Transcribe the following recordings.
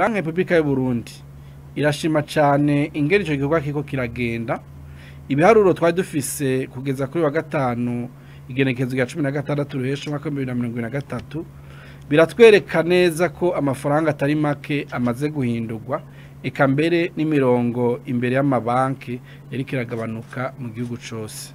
Banki Republika y'u Burundi irashima cane ingene ico gikorwa kiko kiragenda. Ibiharuro twari dufise kugeza kuri wa gatanu igenekezo rya 16 ruhesha mwaka 2023 biratwereka neza ko amafaranga atari make amaze guhindurwa, eka mbere n'imirongo imbere y'amabanki yariko iragabanuka mu gihugu cose.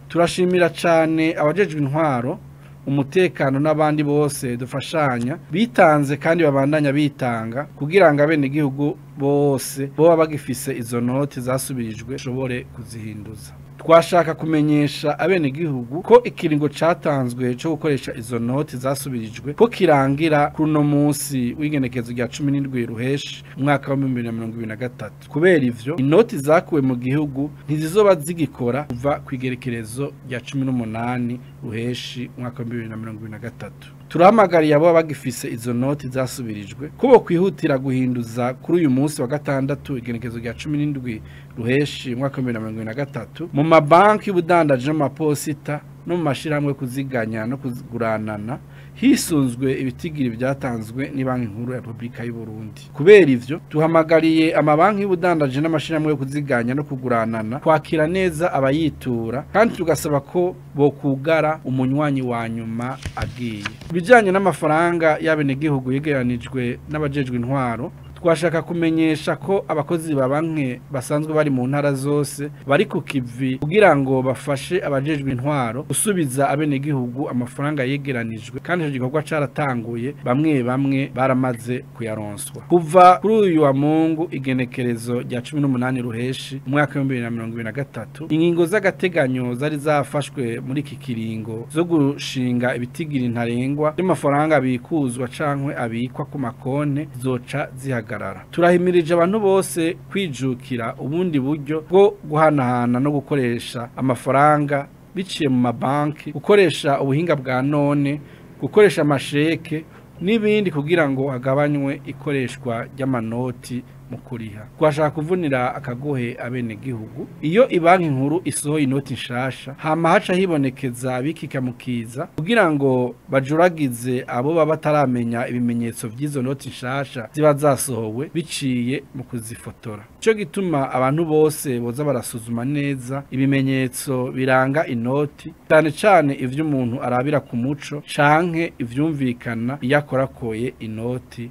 Turashimira cane abajejwe intwaro, umutekano n'abandi bose dufashanya bitanze kandi babandanya bitanga kugira ngo abene gihugu bose boba bagifise izo noti zasubirijwe shobore kuzihinduza. Twashaka kumenyesha abene gihugu ko ikiringo catanzwe cyo gukoresha izo noti zasubirijwe ko kirangira kuri no munsi w'igenekezo rya 17 ruheshi umwaka wa 2023. Kubera ivyo inoti zakuwe mu gihugu ntizizoba zigikora kuva kwigerekerezo rya 18 ruheshi umwaka wa 2023. Turahamagariye abo bagifise izo noti zasubirijwe kubo kwihutira guhinduza kuri uyu munsi wa gatandatu igenekezo rya 17 ruheshi umwaka wa 2023 mu mabanki y'ubudandaje n'amaposita no mu mashirahamwe kuziganya no kuguranana hisunzwe ibitigiri byatanzwe ni Banki Nkuru ya Republika y'u Burundi. Kubera ivyo tuhamagariye amabanki y'ubudandaje n'amashirahamwe yo kuziganya no kuguranana kwakira neza abayitura kandi tugasaba ko bokugara umunywanyi wa nyuma agiye. Bijanye n'amafaranga y'abene gihugu yegeranijwe n'abajejwe intwaro, twashaka kumenyesha ko abakozi ba banki basanzwe bari mu ntara zose bari ku kivi kugira ngo bafashe abajejwe intwaro gusubiza abene gihugu amafaranga yegeranijwe, kandi ico gikorwa caratanguye, bamwe baramaze kuyaronswa. Kuva kuri uyu wa Mungu igenekerezo rya 18 ruheshi umwaka wa 2023 ingingo z'agateganyo zari zafashwe muri iki kiringo zo gushinga ibitigiri ntarengwa y'amafaranga bikuzwa cankwe abikwa ku makonte zoca zihagarara. Turahimirije abantu bose kwijukira ubundi buryo bwo guhanahana no gukoresha amafaranga biciye mu mabanki, gukoresha ubuhinga bwa none, gukoresha amasheke n'ibindi kugira ngo hagabanywe ikoreshwa ry'amanoti mu kuriha. Twashaka kuvunira akagohe abene gihugu iyo ibanki nkuru isohoye inoti nshasha hama haca hibonekeza bikikamukiza kugira ngo bajuragize abo baba bataramenya ibimenyetso vy'izo noti nshasha ziba zasohowe biciye mu kuzifotora. Ico gituma abantu bose boza barasuzuma neza ibimenyetso biranga inoti, cyane cyane ivyo umuntu arabira ku muco canke ivyumvikana iyo akorakoye inoti.